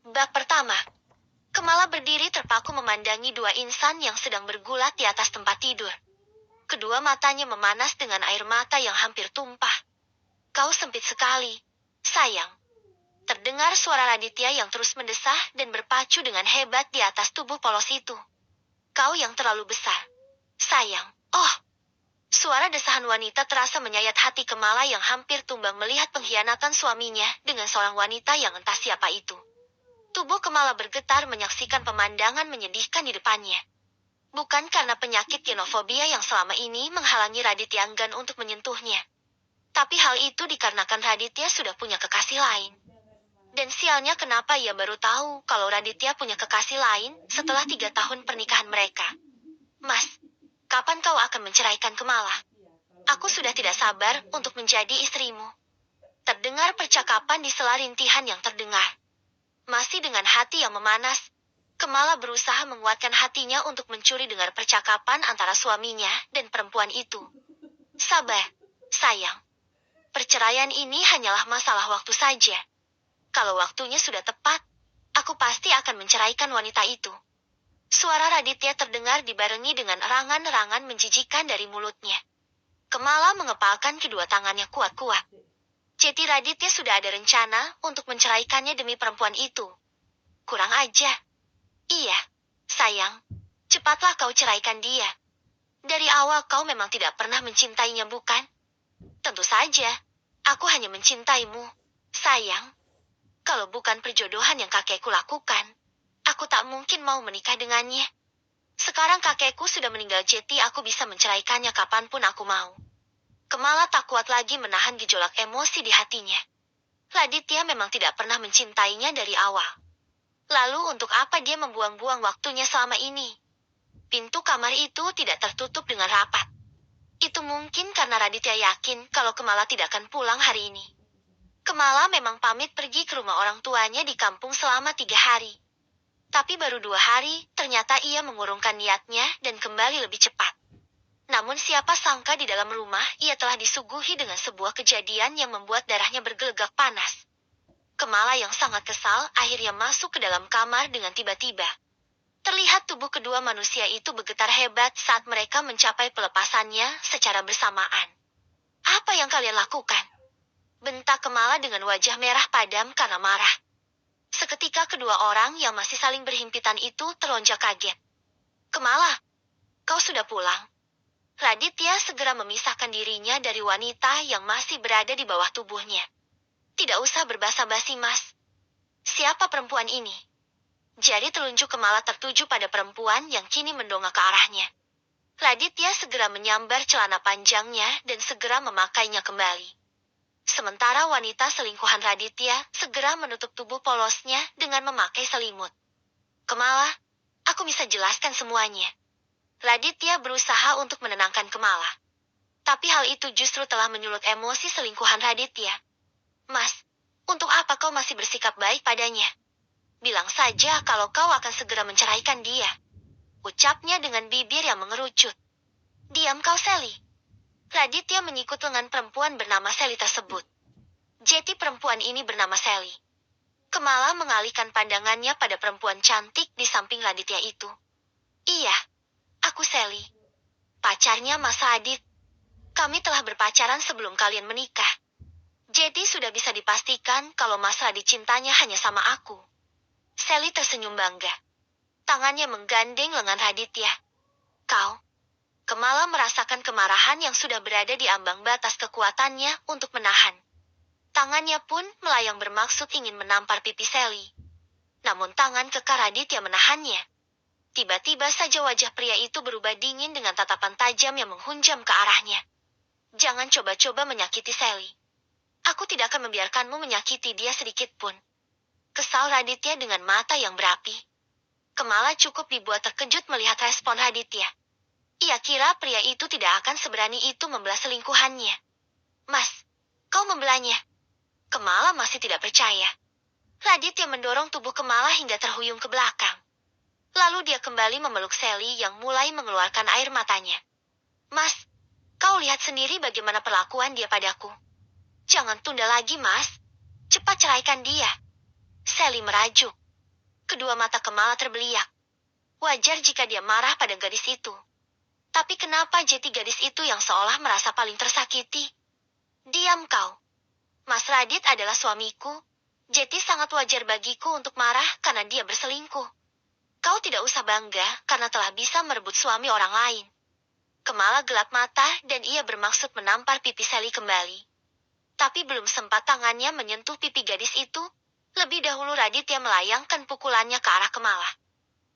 Bab pertama. Kemala berdiri terpaku memandangi dua insan yang sedang bergulat di atas tempat tidur. Kedua matanya memanas dengan air mata yang hampir tumpah. Kau sempit sekali, sayang. Terdengar suara Raditya yang terus mendesah dan berpacu dengan hebat di atas tubuh polos itu. Kau yang terlalu besar, sayang. Oh, suara desahan wanita terasa menyayat hati Kemala yang hampir tumbang melihat pengkhianatan suaminya dengan seorang wanita yang entah siapa itu. Tubuh Kemala bergetar menyaksikan pemandangan menyedihkan di depannya. Bukan karena penyakit genofobia yang selama ini menghalangi Raditya enggan untuk menyentuhnya. Tapi hal itu dikarenakan Raditya sudah punya kekasih lain. Dan sialnya kenapa ia baru tahu kalau Raditya punya kekasih lain setelah 3 tahun pernikahan mereka. Mas, kapan kau akan menceraikan Kemala? Aku sudah tidak sabar untuk menjadi istrimu. Terdengar percakapan di sela rintihan yang terdengar. Masih dengan hati yang memanas, Kemala berusaha menguatkan hatinya untuk mencuri dengar percakapan antara suaminya dan perempuan itu. Sabar, sayang. Perceraian ini hanyalah masalah waktu saja. Kalau waktunya sudah tepat, aku pasti akan menceraikan wanita itu. Suara Raditya terdengar dibarengi dengan erangan-erangan menjijikan dari mulutnya. Kemala mengepalkan kedua tangannya kuat-kuat. Jadi Raditya sudah ada rencana untuk menceraikannya demi perempuan itu. Kurang aja. Iya, sayang. Cepatlah kau ceraikan dia. Dari awal kau memang tidak pernah mencintainya, bukan? Tentu saja. Aku hanya mencintaimu, sayang. Kalau bukan perjodohan yang kakekku lakukan, aku tak mungkin mau menikah dengannya. Sekarang kakekku sudah meninggal, jadi aku bisa menceraikannya kapanpun aku mau. Kemala tak kuat lagi menahan gejolak emosi di hatinya. Raditya memang tidak pernah mencintainya dari awal. Lalu untuk apa dia membuang-buang waktunya selama ini? Pintu kamar itu tidak tertutup dengan rapat. Itu mungkin karena Raditya yakin kalau Kemala tidak akan pulang hari ini. Kemala memang pamit pergi ke rumah orang tuanya di kampung selama 3 hari. Tapi baru 2 hari, ternyata ia mengurungkan niatnya dan kembali lebih cepat. Namun siapa sangka di dalam rumah ia telah disuguhi dengan sebuah kejadian yang membuat darahnya bergelegak panas. Kemala yang sangat kesal akhirnya masuk ke dalam kamar dengan tiba-tiba. Terlihat tubuh kedua manusia itu bergetar hebat saat mereka mencapai pelepasannya secara bersamaan. Apa yang kalian lakukan? Bentak Kemala dengan wajah merah padam karena marah. Seketika kedua orang yang masih saling berhimpitan itu terlonjak kaget. Kemala, kau sudah pulang? Raditya segera memisahkan dirinya dari wanita yang masih berada di bawah tubuhnya. Tidak usah berbasa-basi, Mas. Siapa perempuan ini? Jari telunjuk Kemala tertuju pada perempuan yang kini mendongak ke arahnya. Raditya segera menyambar celana panjangnya dan segera memakainya kembali. Sementara wanita selingkuhan Raditya segera menutup tubuh polosnya dengan memakai selimut. Kemala, aku bisa jelaskan semuanya. Raditya berusaha untuk menenangkan Kemala. Tapi hal itu justru telah menyulut emosi selingkuhan Raditya. Mas, untuk apa kau masih bersikap baik padanya? Bilang saja kalau kau akan segera menceraikan dia. Ucapnya dengan bibir yang mengerucut. Diam kau, Sally. Raditya menyikut lengan perempuan bernama Sally tersebut. Jadi perempuan ini bernama Sally. Kemala mengalihkan pandangannya pada perempuan cantik di samping Raditya itu. Iya. Aku Sally, pacarnya Mas Adit. Kami telah berpacaran sebelum kalian menikah. Jadi sudah bisa dipastikan kalau Mas Radit cintanya hanya sama aku. Sally tersenyum bangga. Tangannya menggandeng lengan Raditya. Kau? Kemala merasakan kemarahan yang sudah berada di ambang batas kekuatannya untuk menahan. Tangannya pun melayang bermaksud ingin menampar pipi Sally. Namun tangan kekar Raditya menahannya. Tiba-tiba saja wajah pria itu berubah dingin dengan tatapan tajam yang menghunjam ke arahnya. Jangan coba-coba menyakiti Sally. Aku tidak akan membiarkanmu menyakiti dia sedikit pun. Kesal Raditya dengan mata yang berapi. Kemala cukup dibuat terkejut melihat respon Raditya. Ia kira pria itu tidak akan seberani itu membelah selingkuhannya. Mas, kau membelahnya? Kemala masih tidak percaya. Raditya mendorong tubuh Kemala hingga terhuyung ke belakang. Lalu dia kembali memeluk Sally yang mulai mengeluarkan air matanya. Mas, kau lihat sendiri bagaimana perlakuan dia padaku. Jangan tunda lagi, Mas. Cepat ceraikan dia. Sally merajuk. Kedua mata Kemala terbeliak. Wajar jika dia marah pada gadis itu. Tapi kenapa jeti gadis itu yang seolah merasa paling tersakiti? Diam kau. Mas Radit adalah suamiku. Jeti sangat wajar bagiku untuk marah karena dia berselingkuh. Kau tidak usah bangga karena telah bisa merebut suami orang lain. Kemala gelap mata dan ia bermaksud menampar pipi Sally kembali. Tapi belum sempat tangannya menyentuh pipi gadis itu, lebih dahulu Raditya melayangkan pukulannya ke arah Kemala.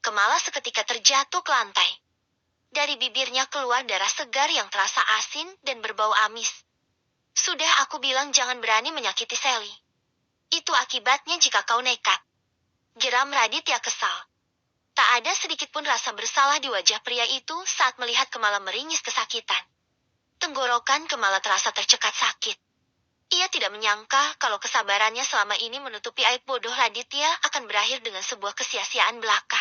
Kemala seketika terjatuh ke lantai. Dari bibirnya keluar darah segar yang terasa asin dan berbau amis. Sudah aku bilang jangan berani menyakiti Sally. Itu akibatnya jika kau nekat. Geram Raditya kesal. Tak ada sedikit pun rasa bersalah di wajah pria itu saat melihat Kemala meringis kesakitan. Tenggorokan Kemala terasa tercekat sakit. Ia tidak menyangka kalau kesabarannya selama ini menutupi aib bodoh Raditya akan berakhir dengan sebuah kesia-siaan belaka.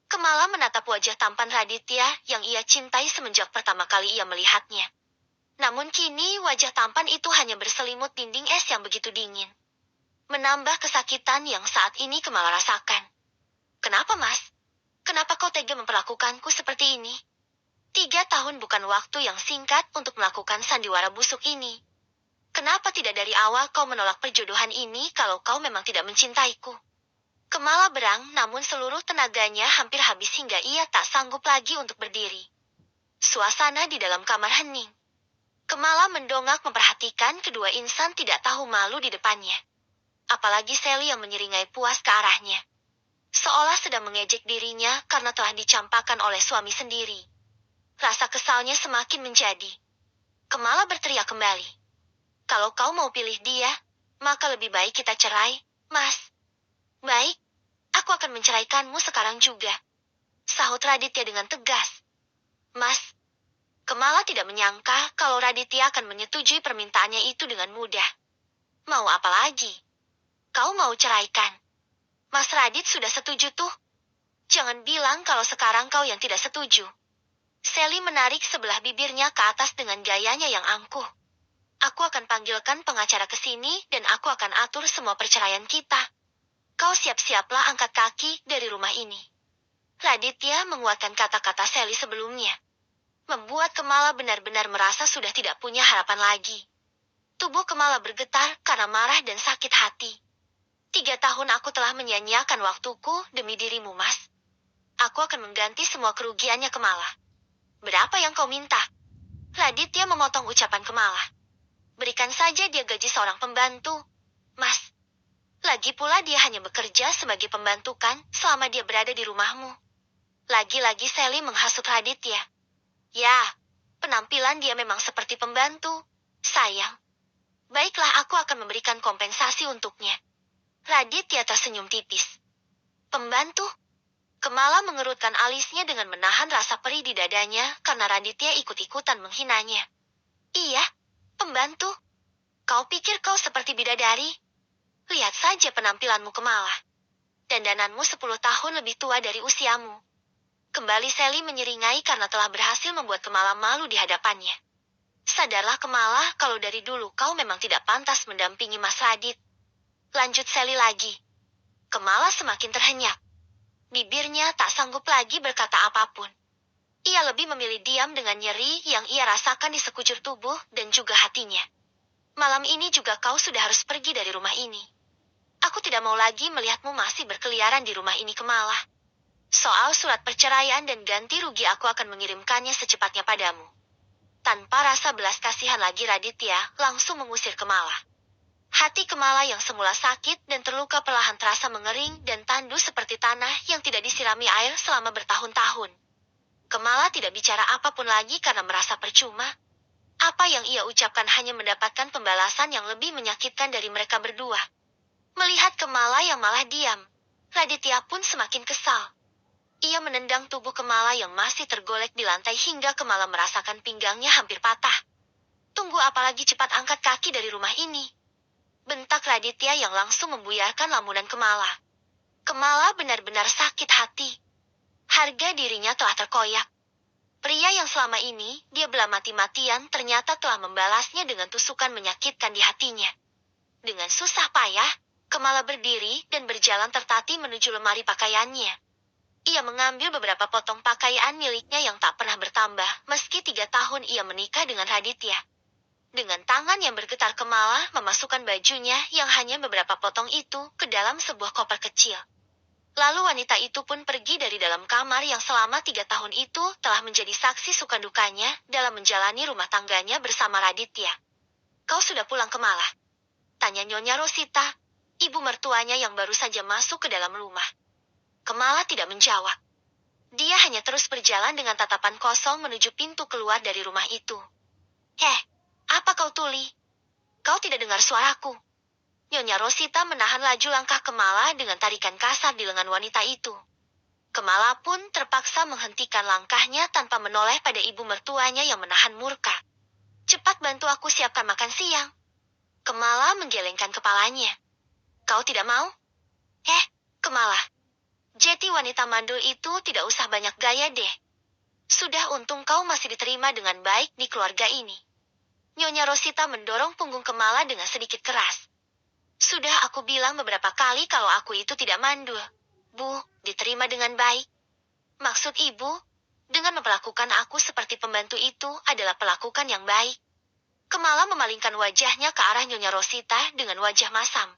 Kemala menatap wajah tampan Raditya yang ia cintai semenjak pertama kali ia melihatnya. Namun kini wajah tampan itu hanya berselimut dinding es yang begitu dingin. Menambah kesakitan yang saat ini Kemala rasakan. Kenapa, Mas? Kenapa kau tega memperlakukanku seperti ini? 3 tahun bukan waktu yang singkat untuk melakukan sandiwara busuk ini. Kenapa tidak dari awal kau menolak perjodohan ini kalau kau memang tidak mencintaiku? Kemala berang, namun seluruh tenaganya hampir habis hingga ia tak sanggup lagi untuk berdiri. Suasana di dalam kamar hening. Kemala mendongak memperhatikan kedua insan tidak tahu malu di depannya. Apalagi Sally yang menyeringai puas ke arahnya. Seolah sedang mengejek dirinya karena telah dicampakkan oleh suami sendiri. Rasa kesalnya semakin menjadi. Kemala berteriak kembali. Kalau kau mau pilih dia, maka lebih baik kita cerai, Mas. Baik, aku akan menceraikanmu sekarang juga. Sahut Raditya dengan tegas. Mas, Kemala tidak menyangka kalau Raditya akan menyetujui permintaannya itu dengan mudah. Mau apa lagi? Kau mau ceraikan? Mas Radit sudah setuju tuh. Jangan bilang kalau sekarang kau yang tidak setuju. Sally menarik sebelah bibirnya ke atas dengan gayanya yang angkuh. Aku akan panggilkan pengacara ke sini dan aku akan atur semua perceraian kita. Kau siap-siaplah angkat kaki dari rumah ini. Raditya menguatkan kata-kata Sally sebelumnya. Membuat Kemala benar-benar merasa sudah tidak punya harapan lagi. Tubuh Kemala bergetar karena marah dan sakit hati. 3 tahun aku telah menyia-nyiakan waktuku demi dirimu, Mas. Aku akan mengganti semua kerugiannya Kemala. Berapa yang kau minta? Raditya memotong ucapan Kemala. Berikan saja dia gaji seorang pembantu, Mas. Lagi pula dia hanya bekerja sebagai pembantu kan selama dia berada di rumahmu. Lagi-lagi Sally menghasut Raditya. Ya, penampilan dia memang seperti pembantu. Sayang. Baiklah, aku akan memberikan kompensasi untuknya. Raditya tersenyum tipis. Pembantu? Kemala mengerutkan alisnya dengan menahan rasa perih di dadanya karena Raditya ikut-ikutan menghinanya. Iya, pembantu. Kau pikir kau seperti bidadari? Lihat saja penampilanmu Kemala. Dandananmu 10 tahun lebih tua dari usiamu. Kembali Sally menyeringai karena telah berhasil membuat Kemala malu di hadapannya. Sadarlah Kemala kalau dari dulu kau memang tidak pantas mendampingi Mas Radit. Lanjut Sally lagi. Kemala semakin terhenyak. Bibirnya tak sanggup lagi berkata apapun. Ia lebih memilih diam dengan nyeri yang ia rasakan di sekujur tubuh dan juga hatinya. Malam ini juga kau sudah harus pergi dari rumah ini. Aku tidak mau lagi melihatmu masih berkeliaran di rumah ini Kemala. Soal surat perceraian dan ganti rugi aku akan mengirimkannya secepatnya padamu. Tanpa rasa belas kasihan lagi Raditya langsung mengusir Kemala. Hati Kemala yang semula sakit dan terluka perlahan terasa mengering dan tandus seperti tanah yang tidak disirami air selama bertahun-tahun. Kemala tidak bicara apapun lagi karena merasa percuma. Apa yang ia ucapkan hanya mendapatkan pembalasan yang lebih menyakitkan dari mereka berdua. Melihat Kemala yang malah diam, Raditya pun semakin kesal. Ia menendang tubuh Kemala yang masih tergolek di lantai hingga Kemala merasakan pinggangnya hampir patah. Tunggu apalagi, cepat angkat kaki dari rumah ini. Bentak Raditya yang langsung membuyarkan lamunan Kemala. Kemala benar-benar sakit hati. Harga dirinya telah terkoyak. Pria yang selama ini dia bela mati-matian ternyata telah membalasnya dengan tusukan menyakitkan di hatinya. Dengan susah payah, Kemala berdiri dan berjalan tertatih menuju lemari pakaiannya. Ia mengambil beberapa potong pakaian miliknya yang tak pernah bertambah, meski 3 tahun ia menikah dengan Raditya. Dengan tangan yang bergetar, Kemala memasukkan bajunya yang hanya beberapa potong itu ke dalam sebuah koper kecil. Lalu wanita itu pun pergi dari dalam kamar yang selama 3 tahun itu telah menjadi saksi suka dukanya dalam menjalani rumah tangganya bersama Raditya. "Kau sudah pulang, Kemala?" tanya Nyonya Rosita, ibu mertuanya yang baru saja masuk ke dalam rumah. Kemala tidak menjawab. Dia hanya terus berjalan dengan tatapan kosong menuju pintu keluar dari rumah itu. Apa kau tuli? Kau tidak dengar suaraku?" Nyonya Rosita menahan laju langkah Kemala dengan tarikan kasar di lengan wanita itu. Kemala pun terpaksa menghentikan langkahnya tanpa menoleh pada ibu mertuanya yang menahan murka. "Cepat bantu aku siapkan makan siang." Kemala menggelengkan kepalanya. "Kau tidak mau?" Kemala. Jeti wanita mandul itu tidak usah banyak gaya deh. Sudah untung kau masih diterima dengan baik di keluarga ini. Nyonya Rosita mendorong punggung Kemala dengan sedikit keras. "Sudah aku bilang beberapa kali kalau aku itu tidak mandul. Bu, diterima dengan baik. Maksud ibu, dengan memperlakukan aku seperti pembantu itu adalah pelakukan yang baik." Kemala memalingkan wajahnya ke arah Nyonya Rosita dengan wajah masam.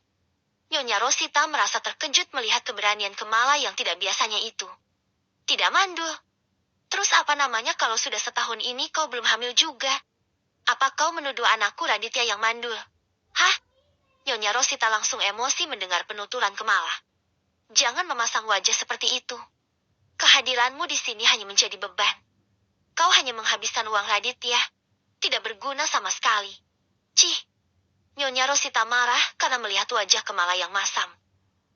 Nyonya Rosita merasa terkejut melihat keberanian Kemala yang tidak biasanya itu. "Tidak mandul? Terus apa namanya kalau sudah setahun ini kau belum hamil juga? Apa kau menuduh anakku Raditya yang mandul?" "Hah?" Nyonya Rosita langsung emosi mendengar penuturan Kemala. "Jangan memasang wajah seperti itu. Kehadiranmu di sini hanya menjadi beban. Kau hanya menghabiskan uang Raditya. Tidak berguna sama sekali." "Cih." Nyonya Rosita marah karena melihat wajah Kemala yang masam.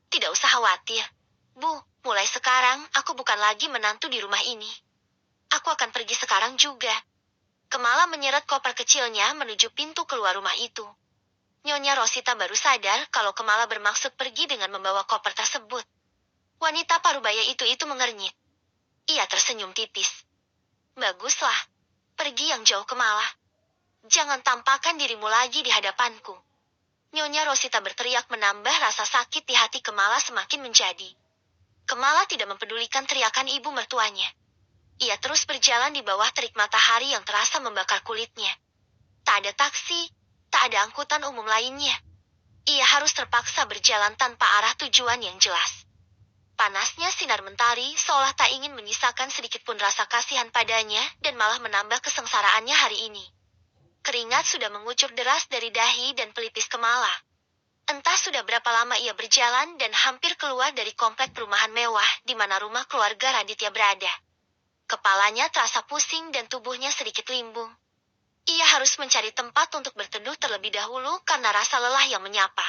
"Tidak usah khawatir. Bu, mulai sekarang aku bukan lagi menantu di rumah ini. Aku akan pergi sekarang juga." Kemala menyeret koper kecilnya menuju pintu keluar rumah itu. Nyonya Rosita baru sadar kalau Kemala bermaksud pergi dengan membawa koper tersebut. Wanita parubaya itu mengernyit. Ia tersenyum tipis. "Baguslah. Pergi yang jauh, Kemala. Jangan tampakkan dirimu lagi di hadapanku." Nyonya Rosita berteriak menambah rasa sakit di hati Kemala semakin menjadi. Kemala tidak mempedulikan teriakan ibu mertuanya. Ia terus berjalan di bawah terik matahari yang terasa membakar kulitnya. Tak ada taksi, tak ada angkutan umum lainnya. Ia harus terpaksa berjalan tanpa arah tujuan yang jelas. Panasnya sinar mentari seolah tak ingin menyisakan sedikit pun rasa kasihan padanya dan malah menambah kesengsaraannya hari ini. Keringat sudah mengucur deras dari dahi dan pelipis Kemala. Entah sudah berapa lama ia berjalan dan hampir keluar dari komplek perumahan mewah di mana rumah keluarga Raditya berada. Kepalanya terasa pusing dan tubuhnya sedikit limbung. Ia harus mencari tempat untuk berteduh terlebih dahulu karena rasa lelah yang menyapa.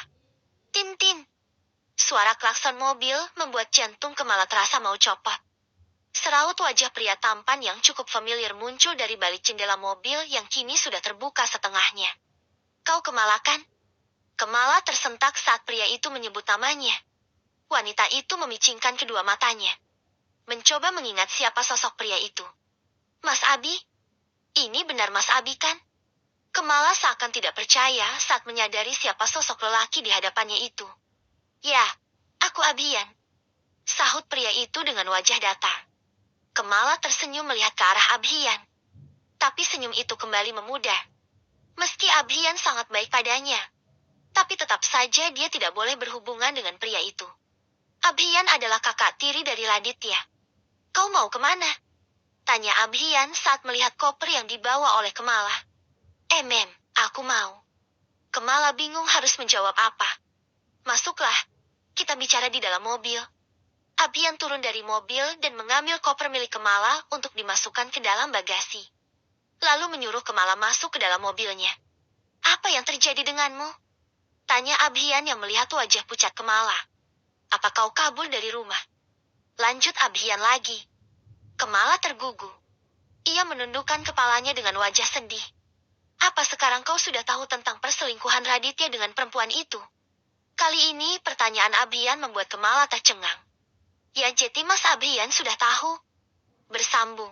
Tin-tin. Suara klakson mobil membuat jantung Kemala terasa mau copot. Seraut wajah pria tampan yang cukup familiar muncul dari balik jendela mobil yang kini sudah terbuka setengahnya. "Kau Kemala kan?" Kemala tersentak saat pria itu menyebut namanya. Wanita itu memicingkan kedua matanya. Mencoba mengingat siapa sosok pria itu. "Mas Abi? Ini benar Mas Abi kan?" Kemala seakan tidak percaya saat menyadari siapa sosok lelaki di hadapannya itu. "Ya, aku Abian," sahut pria itu dengan wajah datar. Kemala tersenyum melihat ke arah Abhian. Tapi senyum itu kembali memudar. Meski Abhian sangat baik padanya, tapi tetap saja dia tidak boleh berhubungan dengan pria itu. Abhian adalah kakak tiri dari Raditya. "Kau mau kemana?" tanya Abhian saat melihat koper yang dibawa oleh Kemala. Mem, aku mau." Kemala bingung harus menjawab apa. "Masuklah, kita bicara di dalam mobil." Abhian turun dari mobil dan mengambil koper milik Kemala untuk dimasukkan ke dalam bagasi. Lalu menyuruh Kemala masuk ke dalam mobilnya. "Apa yang terjadi denganmu?" tanya Abhian yang melihat wajah pucat Kemala. "Apa kau kabur dari rumah?" lanjut Abhian lagi. Kemala tergugu. Ia menundukkan kepalanya dengan wajah sedih. "Apa sekarang kau sudah tahu tentang perselingkuhan Raditya dengan perempuan itu?" Kali ini pertanyaan Abhian membuat Kemala tercengang. "Ya jadi Mas Abhian sudah tahu?" Bersambung.